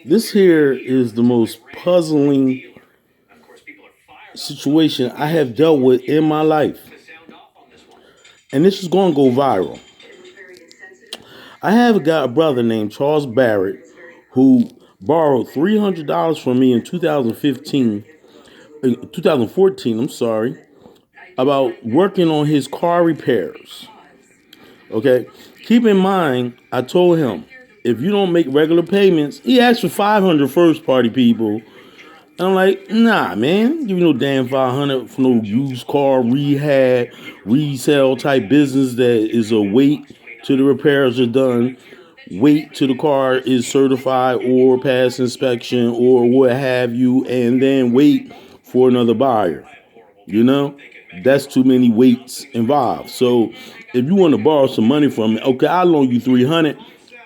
This here is the most puzzling situation I have dealt with in my life. And this is going to go viral. I have a brother named Charles Barrett who borrowed $300 from me in 2014, I'm sorry, about working on his car repairs. Okay? Keep in mind, I told him, if you don't make regular payments, he asked for 500 first party people. And I'm like, nah, man, give me no damn 500 for no used car rehab, resale type business that is a wait till the repairs are done, wait till the car is certified or pass inspection or what have you, and then wait for another buyer. You know, that's too many waits involved. So if you want to borrow some money from me, okay, I'll loan you 300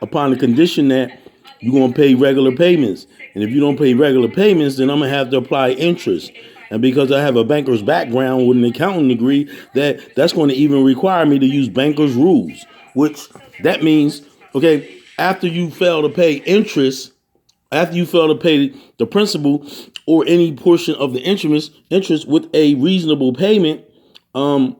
upon the condition that you're going to pay regular payments. And if you don't pay regular payments, then I'm going to have to apply interest. And because I have a banker's background with an accounting degree, that's going to even require me to use banker's rules, which that means, okay, after you fail to pay interest, after you fail to pay the principal or any portion of the interest with a reasonable payment, I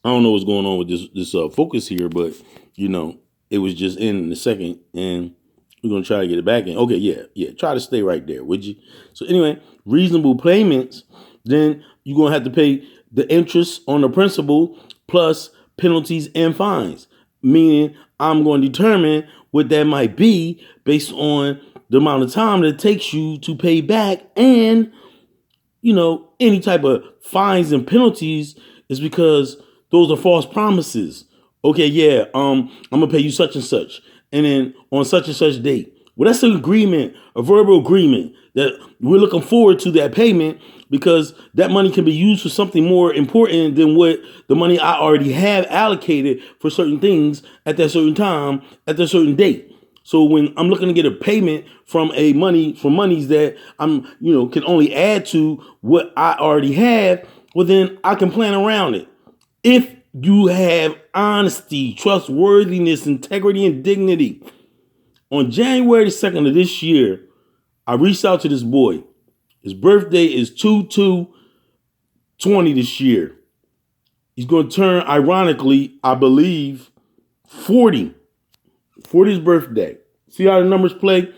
don't know what's going on with this focus here, but it was just in the second, and we're gonna try to get it back in. Okay, yeah. Try to stay right there, would you? So anyway, reasonable payments. Then you're gonna have to pay the interest on the principal plus penalties and fines. Meaning, I'm going to determine what that might be based on the amount of time that it takes you to pay back, and any type of fines and penalties is because those are false promises. Okay, yeah, I'm gonna pay you such and such, and then on such and such date. Well, that's an agreement, a verbal agreement that we're looking forward to that payment because that money can be used for something more important than what the money I already have allocated for certain things at that certain time, at that certain date. So when I'm looking to get a payment from monies that I'm, can only add to what I already have, well, then I can plan around it. If you have honesty, trustworthiness, integrity, and dignity. On January 2nd of this year, I reached out to this boy. His birthday is 2/2/20 this year. He's going to turn, ironically, I believe, 40. 40's birthday. See how the numbers play?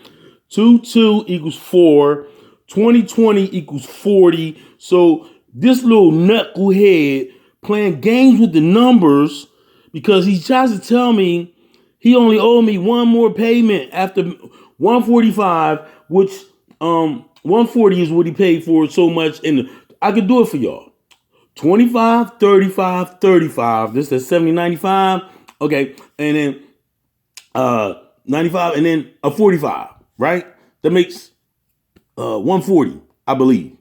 2/2 equals 4. 20/20 equals 40. So this little knucklehead playing games with the numbers because he tries to tell me he only owed me one more payment after 145, which 140 is what he paid for so much, and I could do it for y'all. 25, 35, 35. This is 70, 95. Okay, and then 95, and then a 45, right? That makes 140, I believe.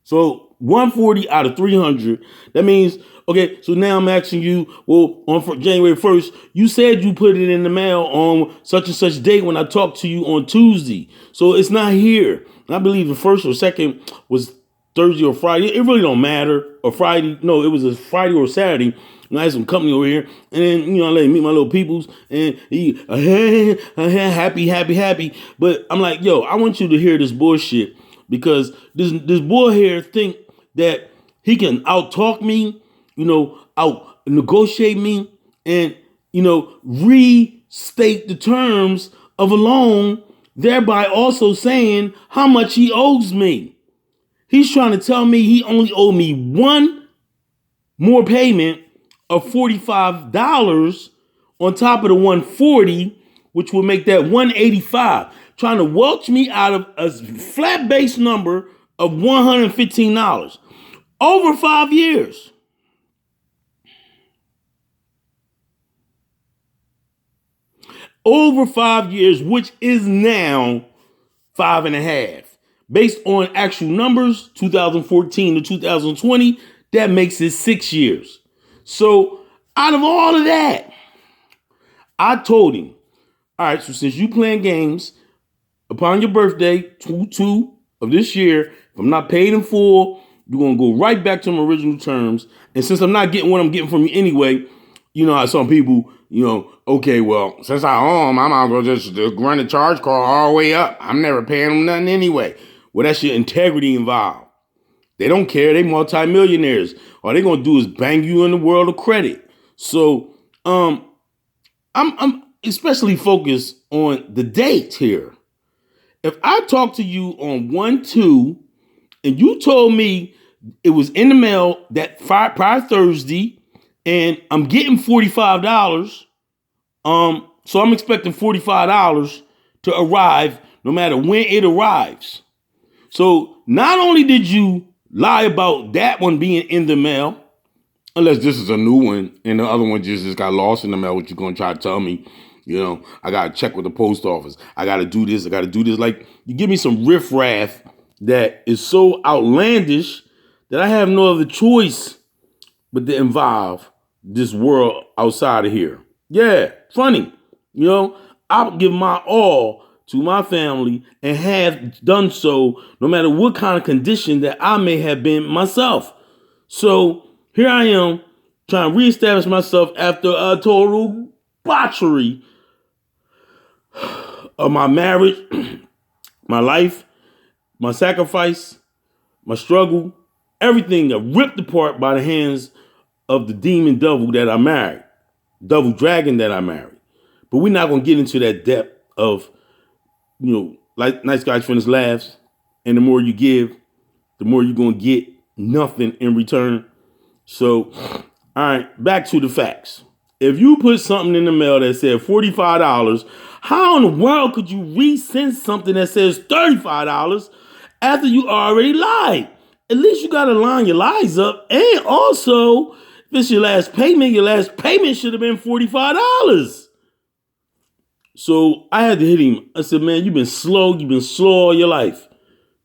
So 140 out of 300. That means, okay, so now I'm asking you, well, on January 1st, you said you put it in the mail on such and such date when I talked to you on Tuesday. So it's not here. And I believe the first or second was Thursday or Friday. It really don't matter. Or Friday. No, it was a Friday or Saturday. And I had some company over here. And then, I let him meet my little peoples. And he, happy. But I'm like, yo, I want you to hear this bullshit. Because this boy here think that he can out-talk me, out-negotiate me, and, restate the terms of a loan, thereby also saying how much he owes me. He's trying to tell me he only owed me one more payment of $45 on top of the 140, which would make that 185. Trying to welch me out of a flat base number of $115 over 5 years. Over 5 years, which is now 5.5. Based on actual numbers, 2014 to 2020, that makes it 6 years. So out of all of that, I told him, all right, so since you playing games, upon your birthday, 2/2 of this year, if I'm not paid in full, you're going to go right back to my original terms. And since I'm not getting what I'm getting from you anyway, You know how some people, okay, well, since I own them, I might as well just run the charge card all the way up. I'm never paying them nothing anyway. Well, that's your integrity involved. They don't care. They multimillionaires. All they're gonna do is bang you in the world of credit. So, I'm especially focused on the date here. If I talk to you on 1/2 and you told me it was in the mail that prior Thursday, and I'm getting $45, so I'm expecting $45 to arrive no matter when it arrives. So not only did you lie about that one being in the mail, unless this is a new one and the other one just got lost in the mail, what you're going to try to tell me, I got to check with the post office. I got to do this. I got to do this. Like, you give me some riffraff that is so outlandish that I have no other choice but to involve this world outside of here. Yeah, funny. I'll give my all to my family and have done so no matter what kind of condition that I may have been myself. So here I am trying to reestablish myself after a total botchery of my marriage, my life, my sacrifice, my struggle, everything got ripped apart by the hands of the demon devil that I married, devil dragon that I married. But we're not going to get into that depth of, like nice guys finish laughs. And the more you give, the more you're going to get nothing in return. So, all right, back to the facts. If you put something in the mail that said $45, how in the world could you resend something that says $35 after you already lied? At least you got to line your lies up. And also, if it's your last payment should have been $45. So I had to hit him. I said, man, you've been slow all your life.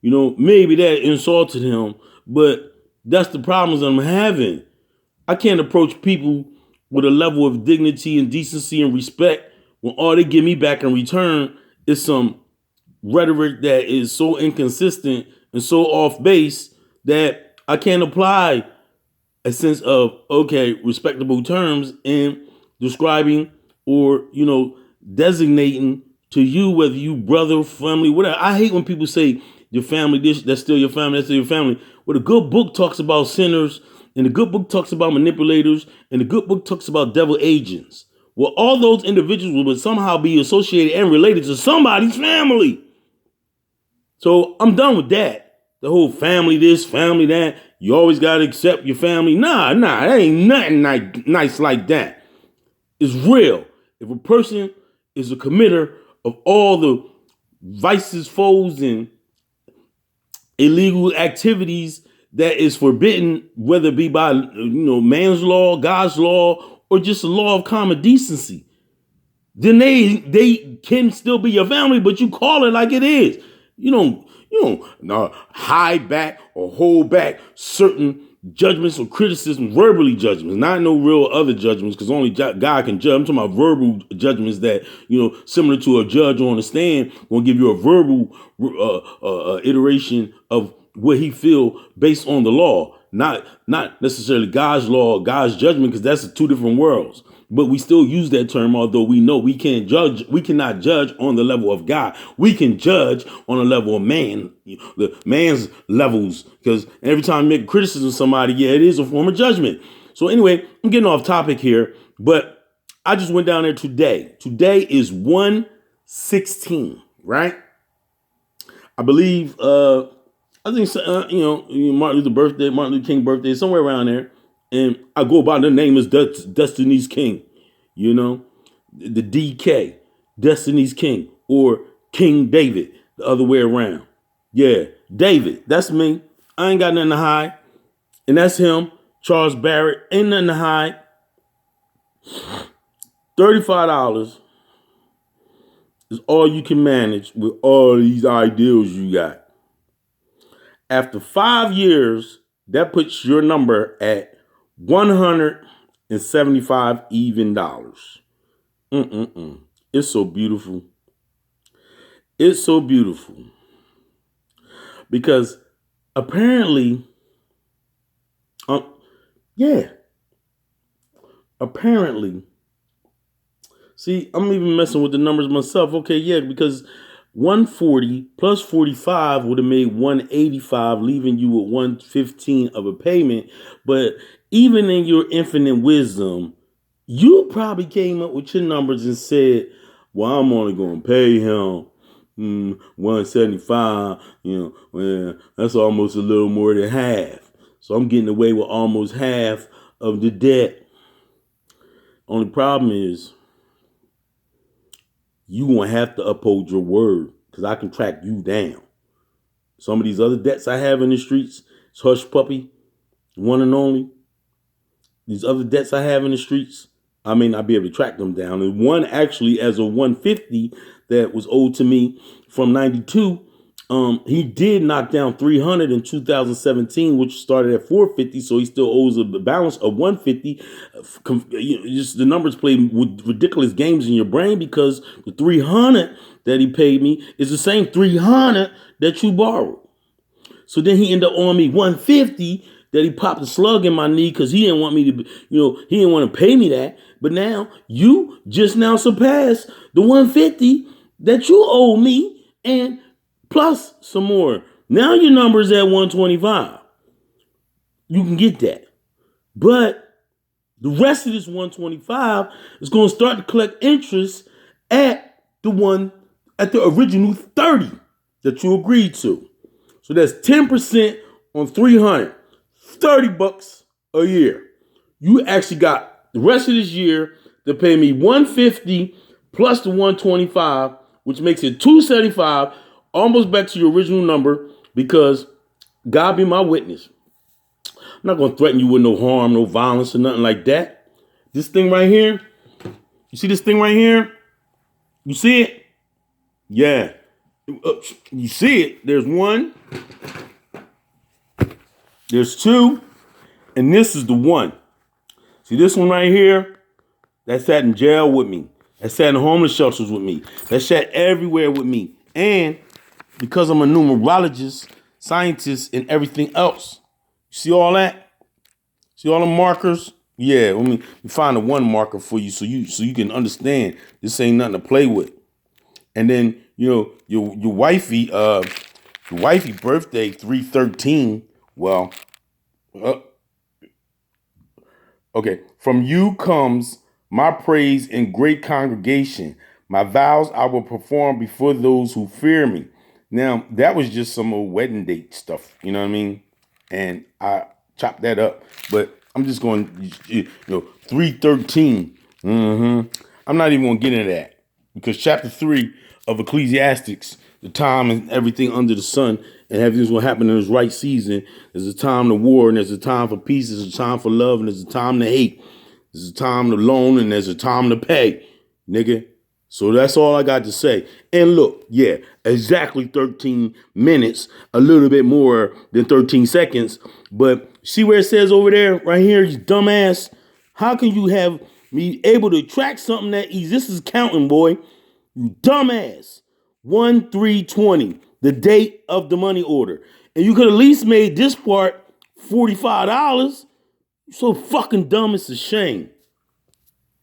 Maybe that insulted him, but that's the problems I'm having. I can't approach people with a level of dignity and decency and respect when all they give me back in return is some rhetoric that is so inconsistent and so off base that I can't apply a sense of, okay, respectable terms in describing or, designating to you, whether you brother, family, whatever. I hate when people say your family, this, that's still your family, that's still your family. Well, the good book talks about sinners, and the good book talks about manipulators, and the good book talks about devil agents. Well, all those individuals would somehow be associated and related to somebody's family. So I'm done with that. The whole family this, family that. You always got to accept your family. Nah, that ain't nothing nice like that. It's real. If a person is a committer of all the vices, foes, and illegal activities that is forbidden, whether it be by man's law, God's law, or just a law of common decency, then they can still be your family, but you call it like it is. You don't hide back or hold back certain judgments or criticisms, verbally judgments, not no real other judgments, because only God can judge. I'm talking about verbal judgments that, similar to a judge on the stand, will give you a verbal iteration of what he feel based on the law, not necessarily God's law, God's judgment, because that's two different worlds. But we still use that term, although we know we can't judge. We cannot judge on the level of God. We can judge on the level of man, the man's levels. Because every time you make criticism of somebody, it is a form of judgment. So anyway, I'm getting off topic here, but I just went down there today. Today is 1/16, right? I believe, I think, Martin Luther King birthday, somewhere around there. And I go by the name as Destiny's King, the DK, Destiny's King, or King David, the other way around. Yeah, David, that's me. I ain't got nothing to hide. And that's him, Charles Barrett, ain't nothing to hide. $35 is all you can manage with all these ideals you got. After 5 years, that puts your number at $175 even dollars. It's so beautiful. It's so beautiful. Because apparently, apparently, see, I'm even messing with the numbers myself. Okay, yeah, because 140 plus 45 would have made 185, leaving you with 115 of a payment. But even in your infinite wisdom, you probably came up with your numbers and said, well, I'm only going to pay him 175, well, that's almost a little more than half. So I'm getting away with almost half of the debt. Only problem is you going to have to uphold your word because I can track you down. Some of these other debts I have in the streets, it's hush puppy, one and only. These other debts I have in the streets, I may not be able to track them down. And one actually, as a 150 that was owed to me from 92, he did knock down 300 in 2017, which started at 450. So he still owes a balance of 150. Just the numbers play with ridiculous games in your brain because the 300 that he paid me is the same 300 that you borrowed. So then he ended up owing me 150 that he popped a slug in my knee because he didn't want me to, he didn't want to pay me that. But now you just now surpassed the 150 that you owe me and plus some more. Now your number is at 125. You can get that. But the rest of this 125 is going to start to collect interest at the original 30 that you agreed to. So that's 10% on 300, $30 a year. You actually got the rest of this year to pay me 150 plus the 125, which makes it 275, almost back to your original number because God be my witness. I'm not going to threaten you with no harm, no violence or nothing like that. This thing right here, you see this thing right here? You see it? Yeah. You see it? There's one. There's two. And this is the one. See this one right here? That sat in jail with me. That sat in homeless shelters with me. That sat everywhere with me. And because I'm a numerologist, scientist, and everything else. You see all that? See all the markers? Yeah, let me find a one marker for you so you can understand this ain't nothing to play with. And then, your wifey birthday 3/13. Well, okay. From you comes my praise in great congregation. My vows I will perform before those who fear me. Now, that was just some old wedding date stuff. You know what I mean? And I chopped that up. But I'm just going, 3:13. I'm not even going to get into that. Because chapter 3 of Ecclesiastics, the time and everything under the sun, and everything's going to happen in its right season. There's a time to war, and there's a time for peace, there's a time for love, and there's a time to hate. There's a time to loan, and there's a time to pay, nigga. So that's all I got to say. And look, yeah, exactly 13 minutes, a little bit more than 13 seconds. But see where it says over there, right here, you dumbass? How can you have me able to track something that easy? This is counting, boy. You dumbass. 1/3/20, the date of the money order. And you could at least made this part $45. You're so fucking dumb, it's a shame.